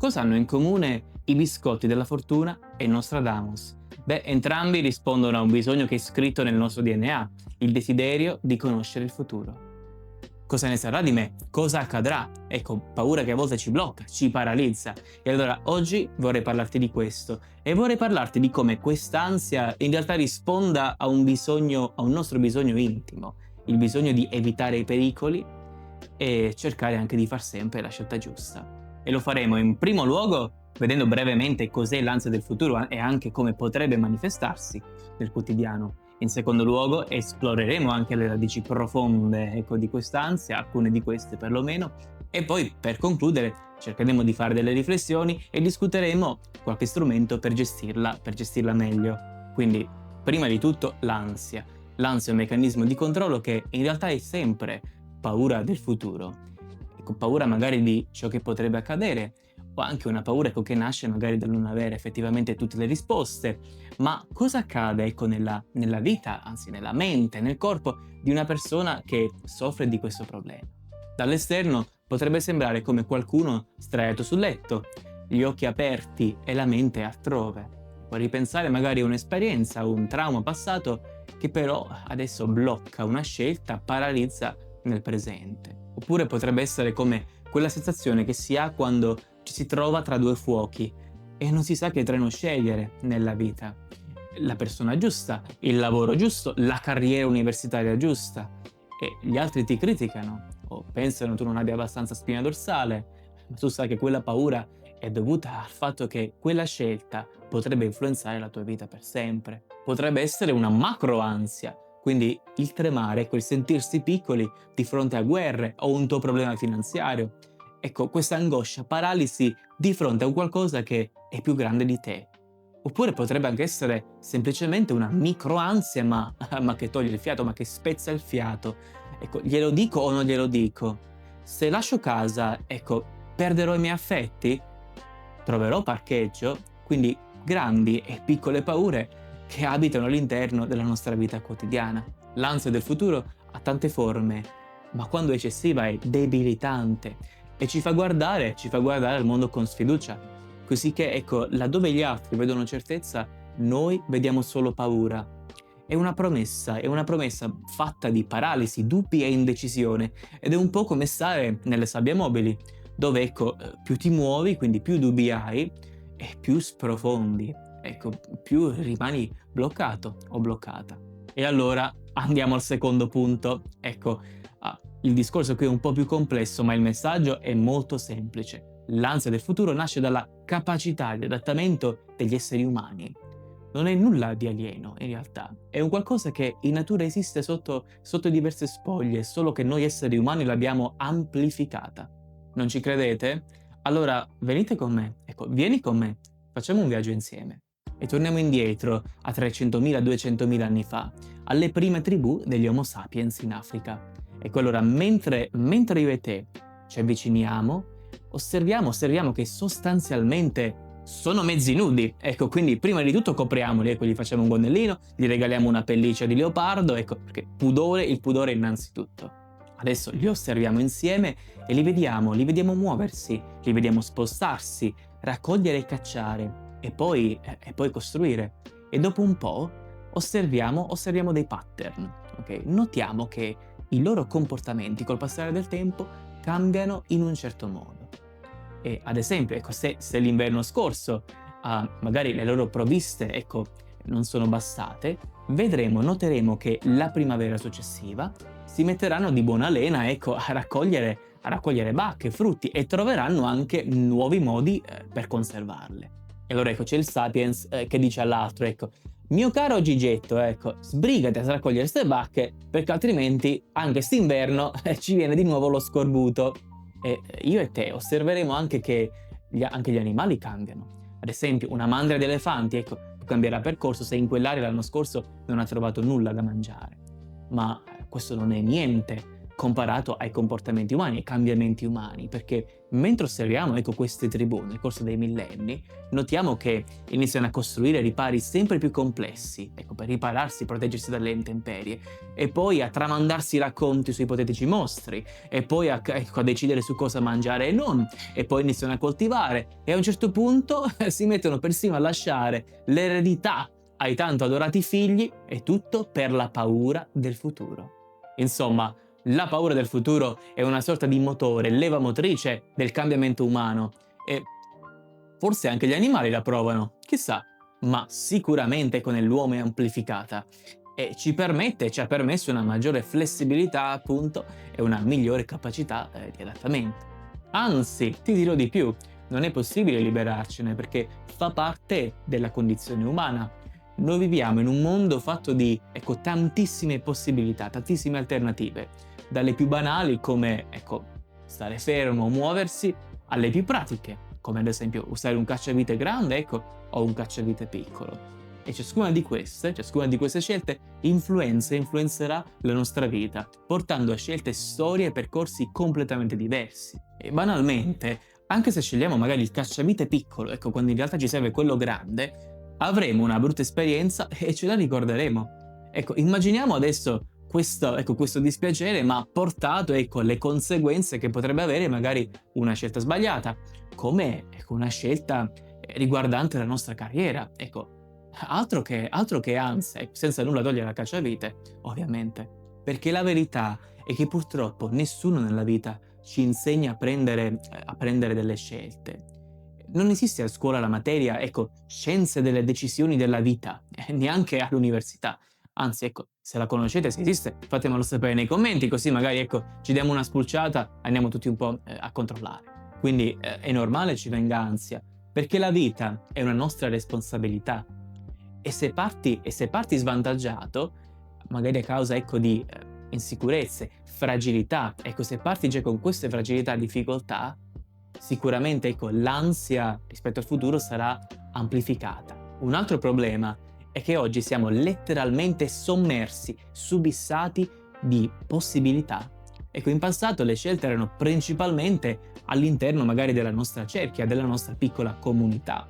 Cosa hanno in comune i biscotti della fortuna e Nostradamus? Beh, entrambi rispondono a un bisogno che è scritto nel nostro DNA, il desiderio di conoscere il futuro. Cosa ne sarà di me? Cosa accadrà? Ecco, paura che a volte ci blocca, ci paralizza. E allora oggi vorrei parlarti di questo e vorrei parlarti di come quest'ansia in realtà risponda a un bisogno, a un nostro bisogno intimo, il bisogno di evitare i pericoli e cercare anche di far sempre la scelta giusta. E lo faremo in primo luogo vedendo brevemente cos'è l'ansia del futuro e anche come potrebbe manifestarsi nel quotidiano. In secondo luogo esploreremo anche le radici profonde, di quest'ansia, alcune di queste perlomeno, e poi per concludere cercheremo di fare delle riflessioni e discuteremo qualche strumento per gestirla meglio. Quindi, prima di tutto, l'ansia. L'ansia è un meccanismo di controllo che in realtà è sempre paura del futuro. Paura magari di ciò che potrebbe accadere, o anche una paura che nasce magari dal non avere effettivamente tutte le risposte. Ma cosa accade nella vita, anzi nella mente, nel corpo di una persona che soffre di questo problema? Dall'esterno potrebbe sembrare come qualcuno sdraiato sul letto, gli occhi aperti e la mente altrove. Puoi ripensare magari a un'esperienza, un trauma passato che però adesso blocca una scelta, paralizza nel presente. Oppure potrebbe essere come quella sensazione che si ha quando ci si trova tra due fuochi e non si sa che treno scegliere nella vita. La persona giusta, il lavoro giusto, la carriera universitaria giusta, e gli altri ti criticano o pensano tu non abbia abbastanza spina dorsale, ma tu sai che quella paura è dovuta al fatto che quella scelta potrebbe influenzare la tua vita per sempre. Potrebbe essere una macroansia, quindi il tremare, quel sentirsi piccoli di fronte a guerre o un tuo problema finanziario. Ecco, questa angoscia, paralisi di fronte a un qualcosa che è più grande di te. Oppure potrebbe anche essere semplicemente una microansia, ma che toglie il fiato, ma che spezza il fiato. Ecco, glielo dico o non glielo dico? Se lascio casa, perderò i miei affetti? Troverò parcheggio? Quindi grandi e piccole paure che abitano all'interno della nostra vita quotidiana. L'ansia del futuro ha tante forme, ma quando è eccessiva è debilitante e ci fa guardare al mondo con sfiducia. Così che, laddove gli altri vedono certezza, noi vediamo solo paura. È una promessa fatta di paralisi, dubbi e indecisione, ed è un po' come stare nelle sabbie mobili, dove più ti muovi, quindi più dubbi hai e più sprofondi, più rimani bloccato o bloccata. E allora andiamo al secondo punto. Il discorso qui è un po' più complesso, ma il messaggio è molto semplice. L'ansia del futuro nasce dalla capacità di adattamento degli esseri umani. Non è nulla di alieno, in realtà. È un qualcosa che in natura esiste sotto diverse spoglie, solo che noi esseri umani l'abbiamo amplificata. Non ci credete? Allora venite con me. Vieni con me. Facciamo un viaggio insieme. E torniamo indietro a 300.000-200.000 anni fa, alle prime tribù degli Homo sapiens in Africa. Allora, mentre io e te ci avviciniamo, osserviamo che sostanzialmente sono mezzi nudi. Quindi prima di tutto copriamoli, gli facciamo un gonnellino, gli regaliamo una pelliccia di leopardo, perché il pudore innanzitutto. Adesso li osserviamo insieme e li vediamo muoversi, li vediamo spostarsi, raccogliere e cacciare, e poi costruire. E dopo un po' osserviamo dei pattern, Notiamo che i loro comportamenti col passare del tempo cambiano in un certo modo. E ad esempio, se l'inverno scorso magari le loro provviste non sono bastate, noteremo che la primavera successiva si metteranno di buona lena a raccogliere bacche, frutti, e troveranno anche nuovi modi per conservarle. E allora c'è il sapiens che dice all'altro, mio caro Gigetto, sbrigati a raccogliere ste bacche, perché altrimenti anche st'inverno ci viene di nuovo lo scorbuto. E io e te osserveremo anche che anche gli animali cambiano. Ad esempio, una mandria di elefanti, cambierà percorso se in quell'area l'anno scorso non ha trovato nulla da mangiare. Ma questo non è niente comparato ai comportamenti umani, ai cambiamenti umani, perché Mentre osserviamo, ecco, queste tribù nel corso dei millenni, notiamo che iniziano a costruire ripari sempre più complessi, ecco, per ripararsi, proteggersi dalle intemperie, e poi a tramandarsi racconti su ipotetici mostri, e poi ecco, a decidere su cosa mangiare e non, e poi iniziano a coltivare, e a un certo punto si mettono persino a lasciare l'eredità ai tanto adorati figli, e tutto per la paura del futuro. Insomma, la paura del futuro è una sorta di motore, leva motrice del cambiamento umano, e forse anche gli animali la provano, chissà, ma sicuramente con l'uomo è amplificata e ci ha permesso una maggiore flessibilità, appunto, e una migliore capacità di adattamento. Anzi, ti dirò di più, non è possibile liberarcene perché fa parte della condizione umana. Noi viviamo in un mondo fatto di, ecco, tantissime possibilità, tantissime alternative, dalle più banali come, ecco, stare fermo o muoversi, alle più pratiche, come ad esempio usare un cacciavite grande, ecco, o un cacciavite piccolo. E ciascuna di queste scelte influenzerà la nostra vita, portando a scelte, storie e percorsi completamente diversi. E banalmente, anche se scegliamo magari il cacciavite piccolo, ecco, quando in realtà ci serve quello grande, avremo una brutta esperienza e ce la ricorderemo. Ecco, immaginiamo adesso questo dispiacere, ma portato, ecco, alle conseguenze che potrebbe avere magari una scelta sbagliata, come, ecco, una scelta riguardante la nostra carriera. Ecco, altro che ansia, senza nulla togliere al cacciavite, ovviamente. Perché la verità è che purtroppo nessuno nella vita ci insegna a prendere delle scelte. Non esiste a scuola la materia, ecco, scienze delle decisioni della vita, neanche all'università. Anzi, ecco, se la conoscete, se esiste, fatemelo sapere nei commenti, così magari, ecco, ci diamo una spulciata, andiamo tutti un po' a controllare. Quindi è normale ci venga ansia, perché la vita è una nostra responsabilità. E se parti svantaggiato, magari a causa, ecco, di insicurezze, fragilità, ecco, se parti già con queste fragilità, difficoltà, sicuramente, ecco, l'ansia rispetto al futuro sarà amplificata. Un altro problema è che oggi siamo letteralmente sommersi, subissati di possibilità. Ecco, in passato le scelte erano principalmente all'interno magari della nostra cerchia, della nostra piccola comunità.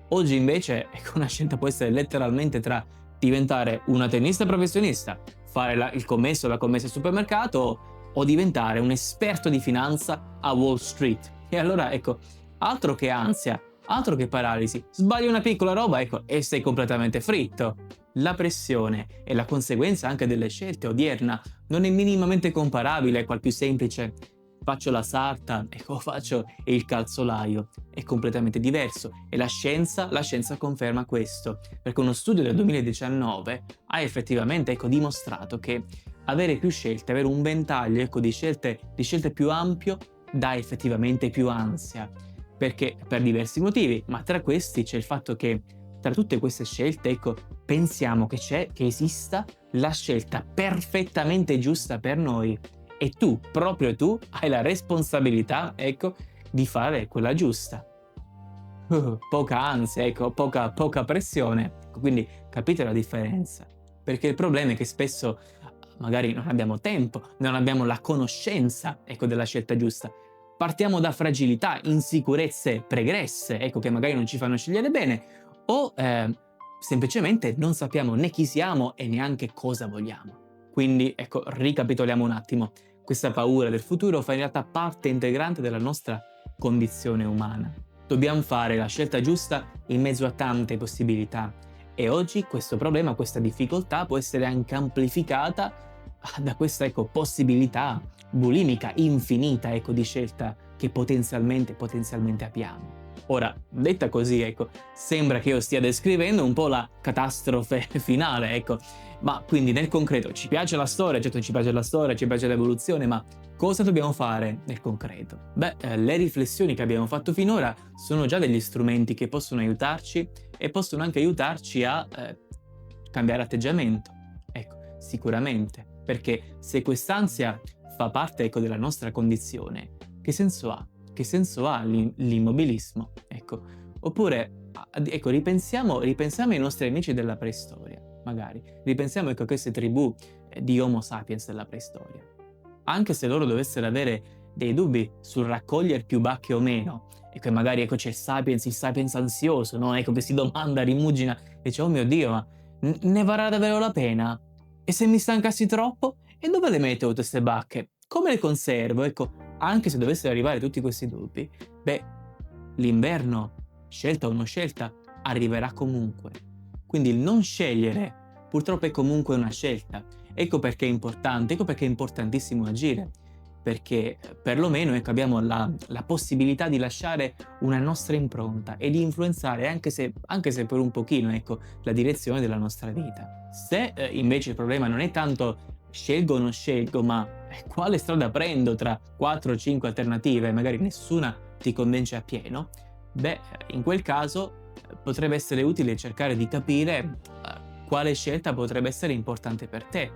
Oggi invece, ecco, una scelta può essere letteralmente tra diventare una tennista professionista, fare il commesso o la commessa al supermercato, o diventare un esperto di finanza a Wall Street. E allora, ecco, altro che ansia, altro che paralisi, sbagli una piccola roba, ecco, e sei completamente fritto. La pressione e la conseguenza anche delle scelte odierna non è minimamente comparabile al più semplice faccio la sarta, ecco, faccio il calzolaio. È completamente diverso e la scienza conferma questo, perché uno studio del 2019 ha effettivamente, ecco, dimostrato che avere più scelte, avere un ventaglio, ecco, di scelte più ampio dà effettivamente più ansia, perché per diversi motivi, ma tra questi c'è il fatto che tra tutte queste scelte, ecco, pensiamo che esista la scelta perfettamente giusta per noi e tu, proprio tu, hai la responsabilità, ecco, di fare quella giusta. Poca ansia, ecco, poca pressione, quindi capite la differenza? Perché il problema è che spesso magari non abbiamo tempo, non abbiamo la conoscenza, ecco, della scelta giusta. Partiamo da fragilità, insicurezze pregresse, ecco, che magari non ci fanno scegliere bene, o semplicemente non sappiamo né chi siamo e neanche cosa vogliamo. Quindi, ecco, ricapitoliamo un attimo. Questa paura del futuro fa in realtà parte integrante della nostra condizione umana. Dobbiamo fare la scelta giusta in mezzo a tante possibilità e oggi questo problema, questa difficoltà può essere anche amplificata da questa, ecco, possibilità bulimica infinita, ecco, di scelta che potenzialmente abbiamo. Ora, detta così, ecco, sembra che io stia descrivendo un po' la catastrofe finale, ecco, ma quindi nel concreto ci piace la storia, certo ci piace la storia, ci piace l'evoluzione, ma cosa dobbiamo fare nel concreto? Le riflessioni che abbiamo fatto finora sono già degli strumenti che possono aiutarci e possono anche aiutarci a cambiare atteggiamento, ecco, sicuramente, perché se quest'ansia fa parte, ecco, della nostra condizione, che senso ha? Che senso ha l'immobilismo? Ecco, oppure, ecco, ripensiamo ai nostri amici della preistoria, magari. Ripensiamo, ecco, a queste tribù di Homo sapiens della preistoria. Anche se loro dovessero avere dei dubbi sul raccogliere più bacche o meno. E che magari c'è il sapiens ansioso, no? Che si domanda, rimugina, e dice: oh mio Dio, ma ne varrà davvero la pena? E se mi stancassi troppo? E dove le metto tutte queste bacche? Come le conservo? Anche se dovessero arrivare tutti questi dubbi, l'inverno, scelta o non scelta, arriverà comunque. Quindi il non scegliere purtroppo è comunque una scelta. Ecco perché è importante, ecco perché è importantissimo agire, perché perlomeno abbiamo la possibilità di lasciare una nostra impronta e di influenzare, anche se per un pochino, la direzione della nostra vita. Se invece il problema non è tanto scelgo o non scelgo, ma quale strada prendo tra 4 o 5 alternative, magari nessuna ti convince appieno, in quel caso potrebbe essere utile cercare di capire quale scelta potrebbe essere importante per te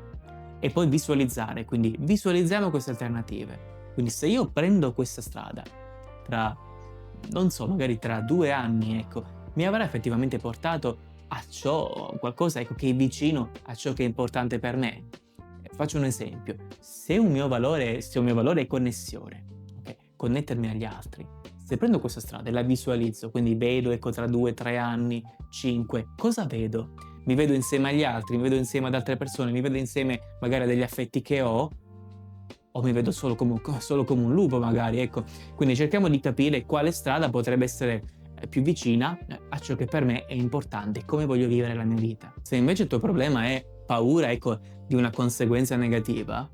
e poi visualizzare. Quindi visualizziamo queste alternative. Quindi se io prendo questa strada tra, non so, magari tra 2 anni, mi avrà effettivamente portato a qualcosa che è vicino a ciò che è importante per me. Faccio un esempio: se un mio valore è connessione, connettermi agli altri, se prendo questa strada e la visualizzo, quindi vedo tra 2, 3 anni, 5, cosa vedo? Mi vedo insieme agli altri, mi vedo insieme ad altre persone, mi vedo insieme magari a degli affetti che ho, o mi vedo solo come un lupo magari, Quindi cerchiamo di capire quale strada potrebbe essere più vicina a ciò che per me è importante, come voglio vivere la mia vita. Se invece il tuo problema è paura, di una conseguenza negativa,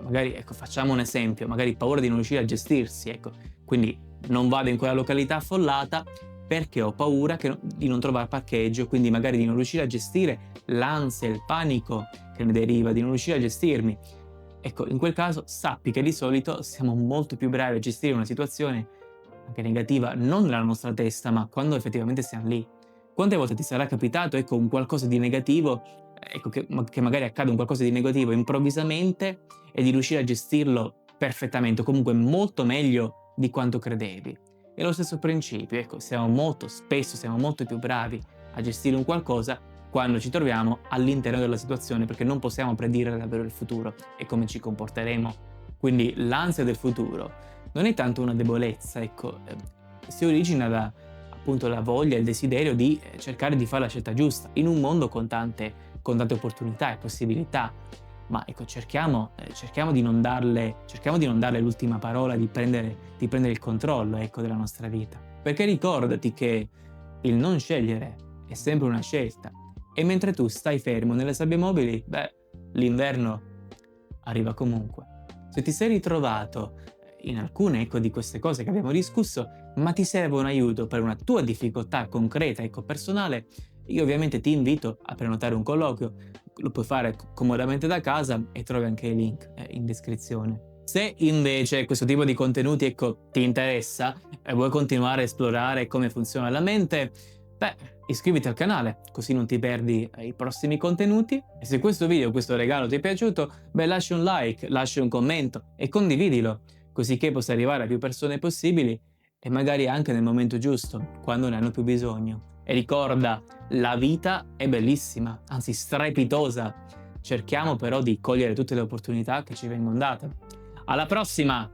magari, facciamo un esempio, magari paura di non riuscire a gestirsi, quindi non vado in quella località affollata perché ho paura di non trovare parcheggio, quindi magari di non riuscire a gestire l'ansia, il panico che ne deriva, di non riuscire a gestirmi. In quel caso sappi che di solito siamo molto più bravi a gestire una situazione anche negativa, non nella nostra testa, ma quando effettivamente siamo lì. Quante volte ti sarà capitato, un qualcosa di negativo, che magari accade un qualcosa di negativo improvvisamente e di riuscire a gestirlo perfettamente, o comunque molto meglio di quanto credevi. È lo stesso principio, siamo molto più bravi a gestire un qualcosa quando ci troviamo all'interno della situazione, perché non possiamo predire davvero il futuro e come ci comporteremo. Quindi l'ansia del futuro non è tanto una debolezza, si origina da appunto la voglia e il desiderio di cercare di fare la scelta giusta in un mondo con tante opportunità e possibilità. Ma cerchiamo di non darle l'ultima parola, di prendere il controllo della nostra vita. Perché ricordati che il non scegliere è sempre una scelta, e mentre tu stai fermo nelle sabbie mobili, l'inverno arriva comunque. Se ti sei ritrovato in alcune di queste cose che abbiamo discusso, ma ti serve un aiuto per una tua difficoltà concreta personale, io ovviamente ti invito a prenotare un colloquio. Lo puoi fare comodamente da casa e trovi anche i link in descrizione. Se invece questo tipo di contenuti ti interessa e vuoi continuare a esplorare come funziona la mente, iscriviti al canale, così non ti perdi i prossimi contenuti. E se questo video, questo regalo ti è piaciuto, lascia un like, lascia un commento e condividilo, così che possa arrivare a più persone possibili e magari anche nel momento giusto, quando ne hanno più bisogno. E ricorda, la vita è bellissima, anzi strepitosa. Cerchiamo però di cogliere tutte le opportunità che ci vengono date. Alla prossima!